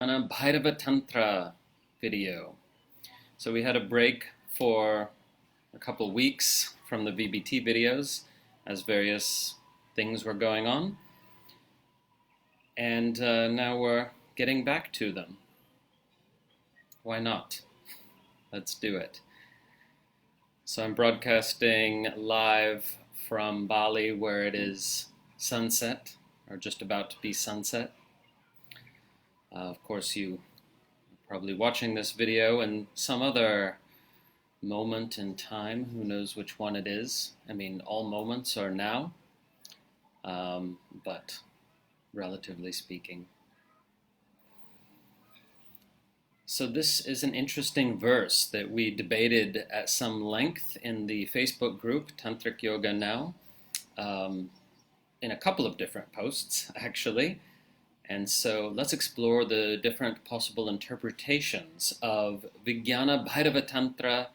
Vijñāna-bhairava-tantra video. So we had a break for a couple weeks from the VBT videos as various things were going on, and now we're getting back to them. Why not? Let's do it. So I'm broadcasting live from Bali, where it is sunset, or just about to be sunset. Of course, you are probably watching this video in some other moment in time. Who knows which one it is? I mean, all moments are now, but relatively speaking. So this is an interesting verse that we debated at some length in the Facebook group, Tantric Yoga Now, in a couple of different posts, actually. And so let's explore the different possible interpretations of Vijñāna-bhairava-tantra,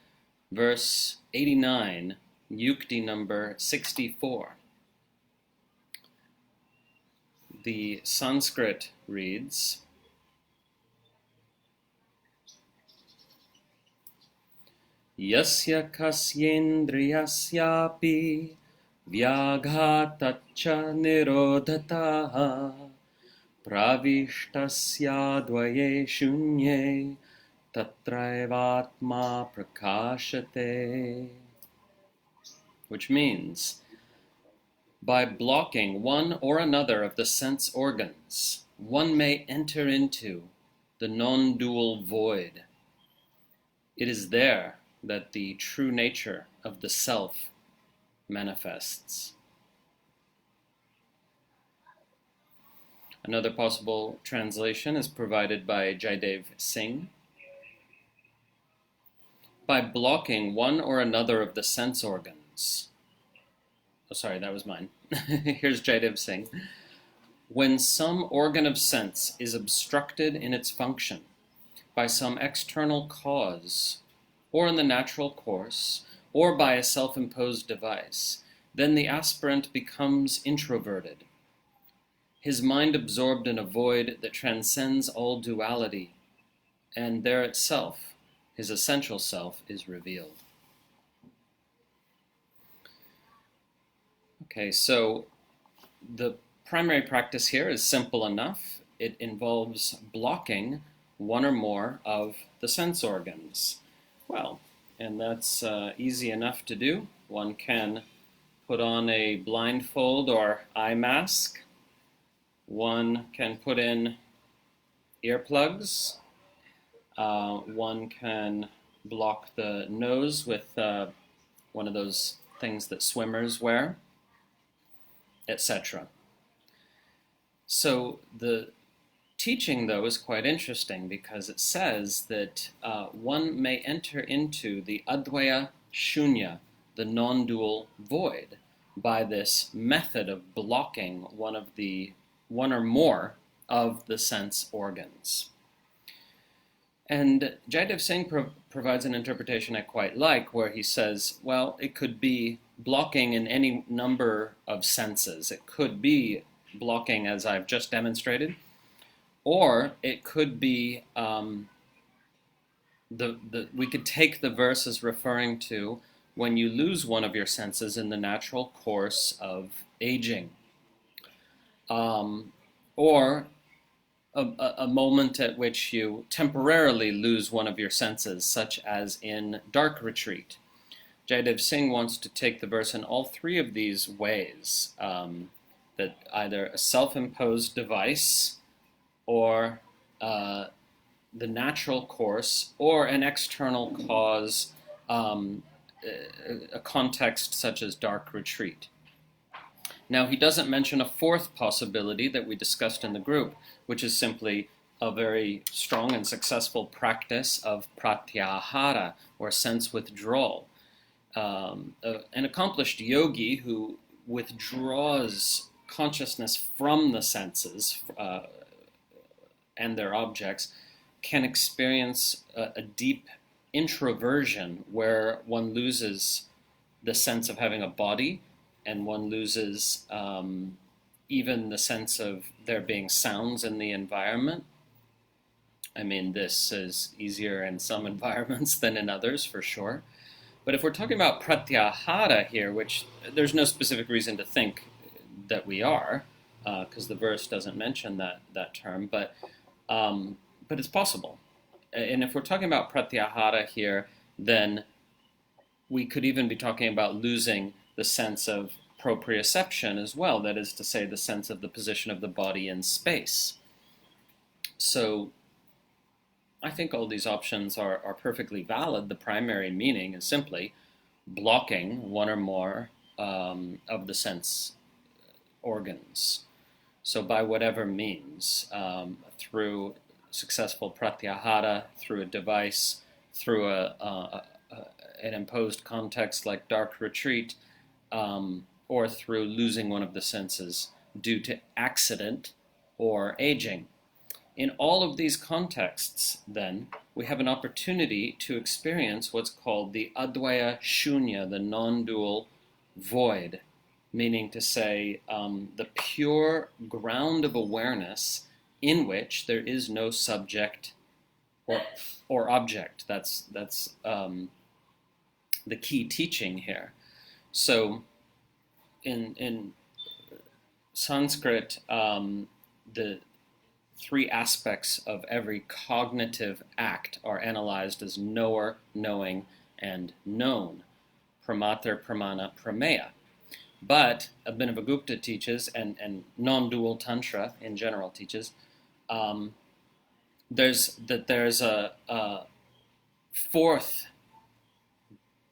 verse 89, Yukti number 64. The Sanskrit reads, yasya kasyendriyasyāpi vyāghātāc nirodhataḥ praviṣṭasyādvaye śūnye tatraivātmā prakāśate. Which means, by blocking one or another of the sense organs, one may enter into the non-dual void. It is there that the true nature of the self manifests. Another possible translation is provided by Jaidev Singh. By blocking one or another of the sense organs. Oh, sorry, that was mine. Here's Jaidev Singh. When some organ of sense is obstructed in its function by some external cause, or in the natural course, or by a self-imposed device, then the aspirant becomes introverted. His mind absorbed in a void that transcends all duality, and there itself, his essential self, is revealed. Okay, so the primary practice here is simple enough. It involves blocking one or more of the sense organs. Well, and that's easy enough to do. One can put on a blindfold or eye mask. One can put in earplugs. One can block the nose with one of those things that swimmers wear, etc. So the teaching, though, is quite interesting because it says that one may enter into the advaya śūnye, the non-dual void, by this method of blocking one or more of the sense organs. And Jaidev Singh provides an interpretation I quite like, where he says, well, it could be blocking in any number of senses. It could be blocking, as I've just demonstrated, or it could be, we could take the verse as referring to when you lose one of your senses in the natural course of aging. Or a moment at which you temporarily lose one of your senses, such as in dark retreat. Jaidev Singh wants to take the verse in all three of these ways, that either a self-imposed device, or the natural course, or an external cause, a context such as dark retreat. Now, he doesn't mention a fourth possibility that we discussed in the group, which is simply a very strong and successful practice of pratyahara, or sense withdrawal. An accomplished yogi who withdraws consciousness from the senses and their objects can experience a deep introversion where one loses the sense of having a body, and one loses even the sense of there being sounds in the environment. I mean, this is easier in some environments than in others, for sure. But if we're talking about pratyahara here, which there's no specific reason to think that we are, because the verse doesn't mention that term, but it's possible. And if we're talking about pratyahara here, then we could even be talking about losing the sense of proprioception as well, that is to say, the sense of the position of the body in space. So I think all these options are perfectly valid. The primary meaning is simply blocking one or more of the sense organs. So by whatever means, through successful pratyahara, through a device, through an imposed context like dark retreat, or through losing one of the senses due to accident or aging. In all of these contexts, then, we have an opportunity to experience what's called the advaya śūnye, the non-dual void, meaning to say the pure ground of awareness in which there is no subject or object. That's the key teaching here. So in Sanskrit, the three aspects of every cognitive act are analyzed as knower, knowing, and known. Pramatar, pramana, prameya. But Abhinavagupta teaches, and non-dual tantra in general teaches, there's a fourth,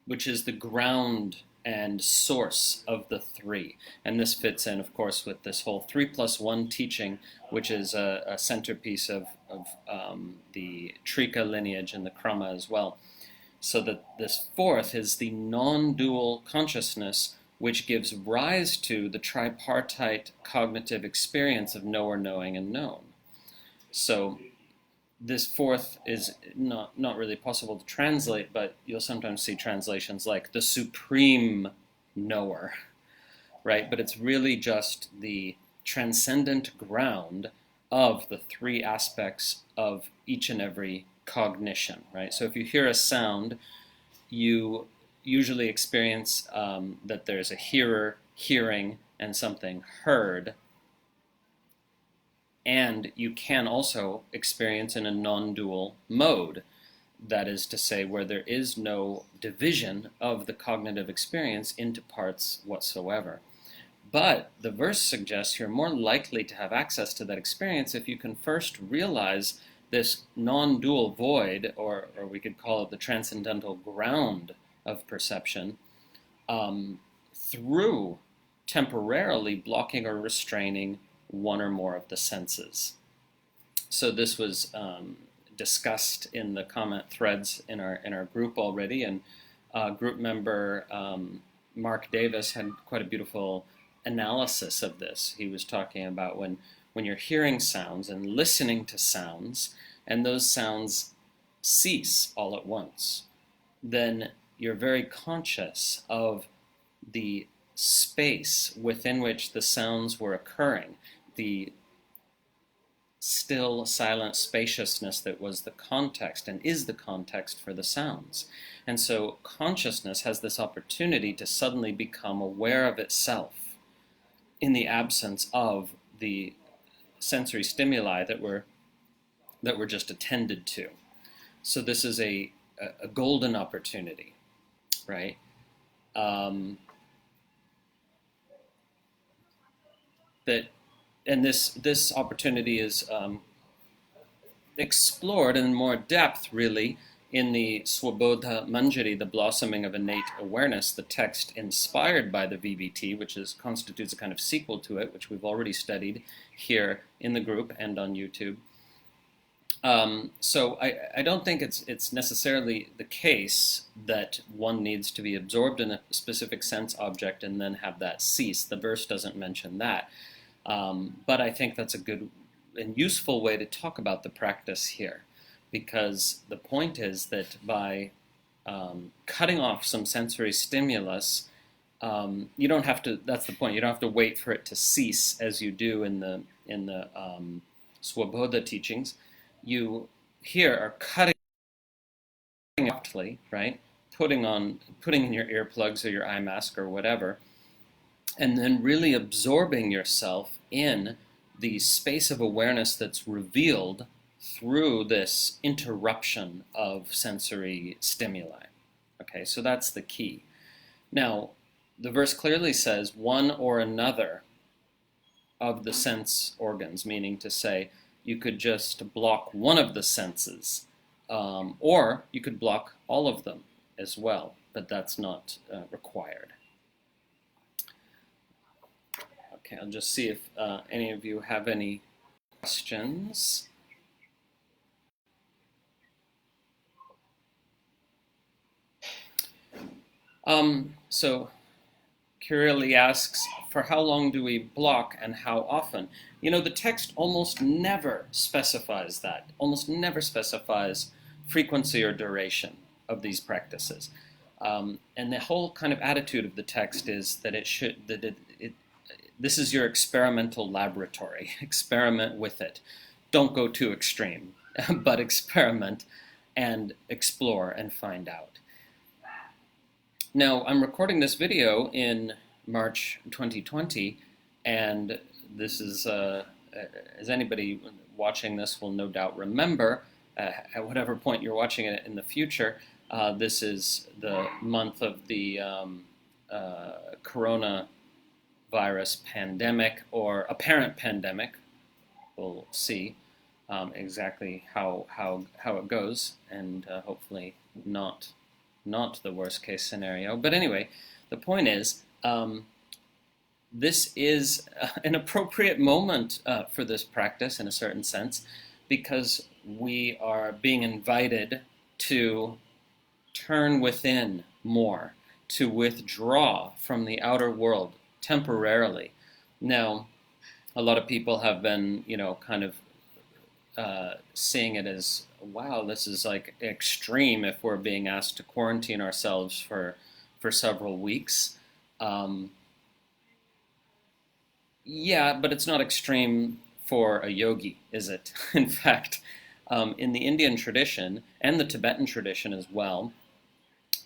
which is the ground and source of the three. And this fits in, of course, with this whole 3+1 teaching, which is a centerpiece of the Trika lineage and the Krama as well. So that this fourth is the non-dual consciousness, which gives rise to the tripartite cognitive experience of knower, knowing, and known. So this fourth is not really possible to translate, but you'll sometimes see translations like the supreme knower, right? But it's really just the transcendent ground of the three aspects of each and every cognition, right? So if you hear a sound, you usually experience that there's a hearer hearing and something heard. And you can also experience in a non-dual mode, that is to say, where there is no division of the cognitive experience into parts whatsoever. But the verse suggests you're more likely to have access to that experience if you can first realize this non-dual void, or we could call it the transcendental ground of perception, through temporarily blocking or restraining one or more of the senses. So this was discussed in the comment threads in our group already, and group member Mark Davis had quite a beautiful analysis of this. He was talking about when you're hearing sounds and listening to sounds, and those sounds cease all at once, then you're very conscious of the space within which the sounds were occurring, the still, silent spaciousness that was the context and is the context for the sounds. And so consciousness has this opportunity to suddenly become aware of itself in the absence of the sensory stimuli that were just attended to. So this is a golden opportunity, right? And this opportunity is explored in more depth, really, in the Swabodha Manjari, the blossoming of innate awareness, the text inspired by the VBT, which constitutes a kind of sequel to it, which we've already studied here in the group and on YouTube. So I don't think it's necessarily the case that one needs to be absorbed in a specific sense object and then have that cease. The verse doesn't mention that. But I think that's a good and useful way to talk about the practice here, because the point is that by cutting off some sensory stimulus, you don't have to. That's the point. You don't have to wait for it to cease as you do in the Swabodha teachings. You here are cutting softly, right? Putting in your earplugs or your eye mask or whatever, and then really absorbing yourself in the space of awareness that's revealed through this interruption of sensory stimuli. Okay, so that's the key. Now, the verse clearly says one or another of the sense organs, meaning to say you could just block one of the senses, or you could block all of them as well, but that's not required. Okay, I'll just see if any of you have any questions. So Kirili asks, for how long do we block and how often? You know, the text almost never specifies that, almost never specifies frequency or duration of these practices. And the whole kind of attitude of the text is that this is your experimental laboratory. Experiment with it. Don't go too extreme, but experiment and explore and find out. Now, I'm recording this video in March 2020, and this is, as anybody watching this will no doubt remember, at whatever point you're watching it in the future, this is the month of the coronavirus pandemic, or apparent pandemic. We'll see exactly how it goes, and hopefully not the worst case scenario. But anyway, the point is, this is an appropriate moment for this practice in a certain sense, because we are being invited to turn within more, to withdraw from the outer world temporarily. Now, a lot of people have been, kind of seeing it as, wow, this is like extreme if we're being asked to quarantine ourselves for several weeks. Yeah, but it's not extreme for a yogi, is it? In fact, in the Indian tradition, and the Tibetan tradition as well,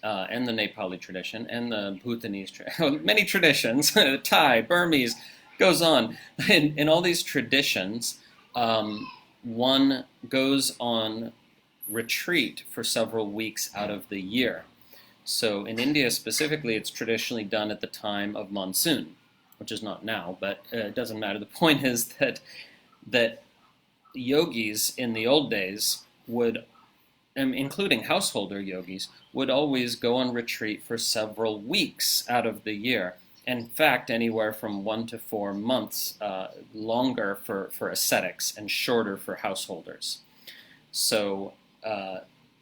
and the Nepali tradition, and the Bhutanese tradition, many traditions, Thai, Burmese, goes on. In all these traditions, one goes on retreat for several weeks out of the year. So in India specifically, it's traditionally done at the time of monsoon, which is not now, but it doesn't matter. The point is that yogis in the old days would, including householder yogis, would always go on retreat for several weeks out of the year. In fact, anywhere from 1 to 4 months, longer for ascetics and shorter for householders. So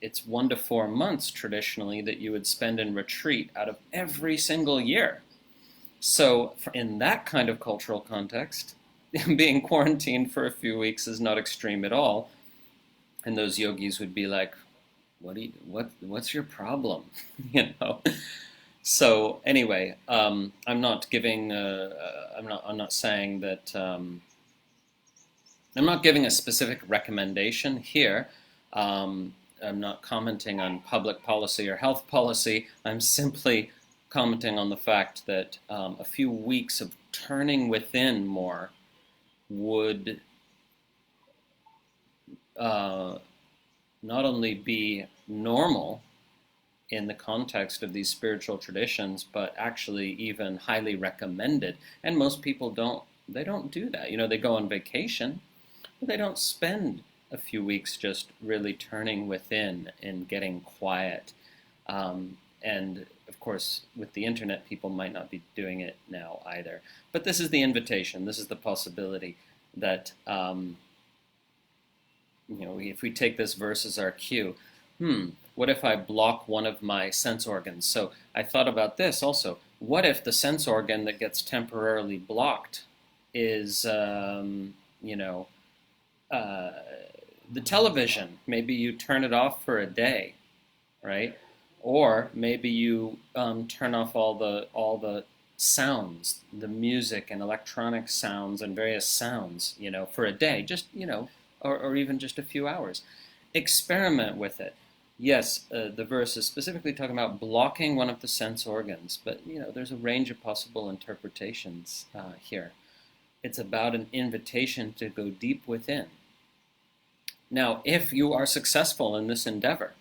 it's 1 to 4 months traditionally that you would spend in retreat out of every single year. So in that kind of cultural context, being quarantined for a few weeks is not extreme at all. And those yogis would be like, what's your problem? So anyway, I'm not giving. I'm not saying that. I'm not giving a specific recommendation here. I'm not commenting on public policy or health policy. I'm simply commenting on the fact that a few weeks of turning within more would not only be normal in the context of these spiritual traditions, but actually even highly recommended. And most people don't do that. They go on vacation, but they don't spend a few weeks just really turning within and getting quiet. And of course, with the internet, people might not be doing it now either. But this is the invitation. This is the possibility that, if we take this verse as our cue, what if I block one of my sense organs? So I thought about this also. What if the sense organ that gets temporarily blocked is, the television? Maybe you turn it off for a day, right? Or maybe you turn off all the sounds, the music and electronic sounds and various sounds, for a day, just, or even just a few hours. experiment with it. Yes, the verse is specifically talking about blocking one of the sense organs, but there's a range of possible interpretations here. It's about an invitation to go deep within. Now, if you are successful in this endeavor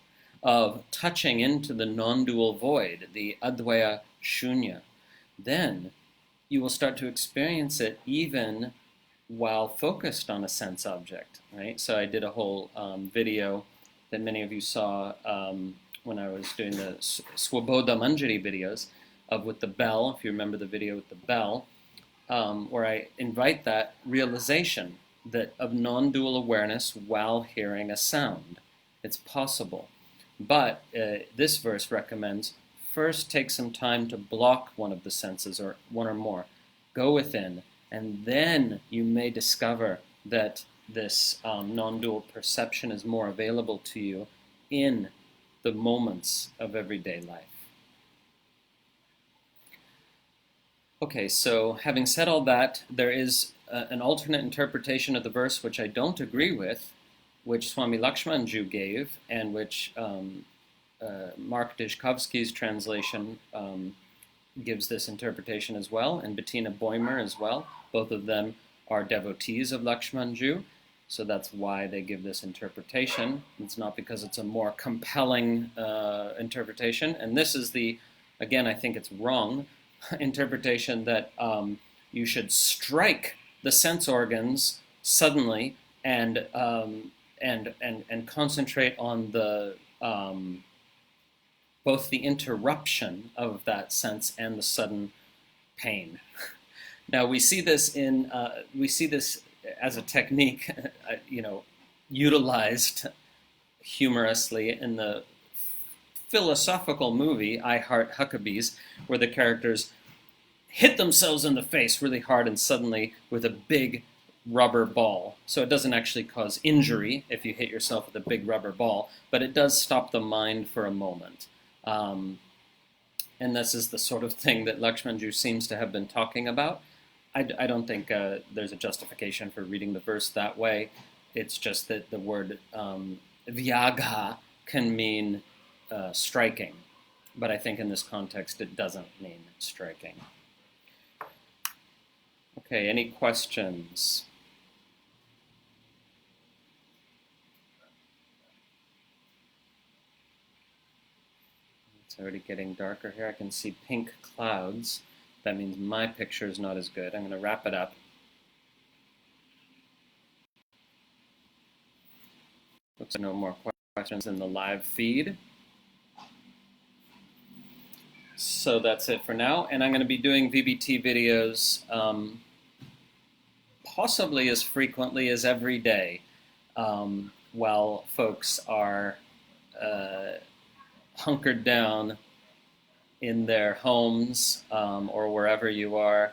of touching into the non-dual void, the advaya śūnye, then you will start to experience it even while focused on a sense object, right? So I did a whole video that many of you saw when I was doing the Swaboda Manjari videos with the bell, if you remember the video with the bell, where I invite that realization of non-dual awareness while hearing a sound. It's possible. But this verse recommends first take some time to block one of the senses, or one or more. Go within, and then you may discover that this non-dual perception is more available to you in the moments of everyday life. Okay, so having said all that, there is an alternate interpretation of the verse which I don't agree with, which Swami Lakshmanju gave, and which Mark Dishkovsky's translation gives this interpretation as well, and Bettina Boimer as well. Both of them are devotees of Lakshmanju, so that's why they give this interpretation. It's not because it's a more compelling interpretation. And this is again, I think it's wrong, interpretation that you should strike the sense organs suddenly and concentrate on the both the interruption of that sense and the sudden pain. Now we see this as a technique, utilized humorously in the philosophical movie I Heart Huckabees, where the characters hit themselves in the face really hard and suddenly with a big rubber ball. So it doesn't actually cause injury if you hit yourself with a big rubber ball, but it does stop the mind for a moment. And this is the sort of thing that Lakshmanju seems to have been talking about. I don't think there's a justification for reading the verse that way. It's just that the word vyāghāta can mean striking, but I think in this context it doesn't mean striking. Okay, any questions? It's already getting darker here. I can see pink clouds. That means my picture is not as good. I'm going to wrap it up. Looks like no more questions in the live feed. So that's it for now. And I'm going to be doing VBT videos possibly as frequently as every day while folks are hunkered down in their homes or wherever you are,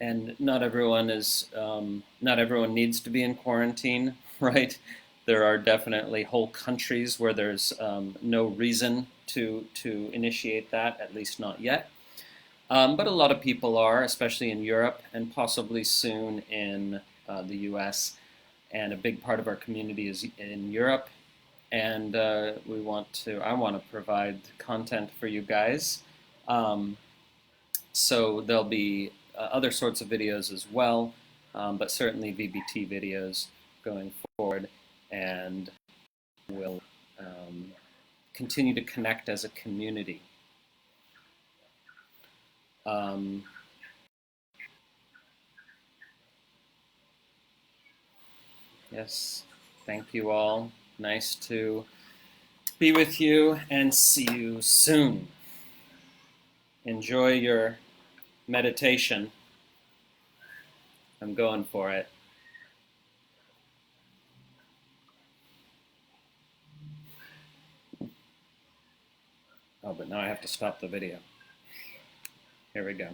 and not everyone needs to be in quarantine, right? There are definitely whole countries where there's no reason to initiate that, at least not yet. But a lot of people are, especially in Europe and possibly soon in the US. And a big part of our community is in Europe. And I want to provide content for you guys. So there'll be other sorts of videos as well, but certainly VBT videos going forward, and we'll continue to connect as a community. Yes, thank you all. Nice to be with you, and see you soon. Enjoy your meditation. I'm going for it. Oh, but now I have to stop the video. Here we go.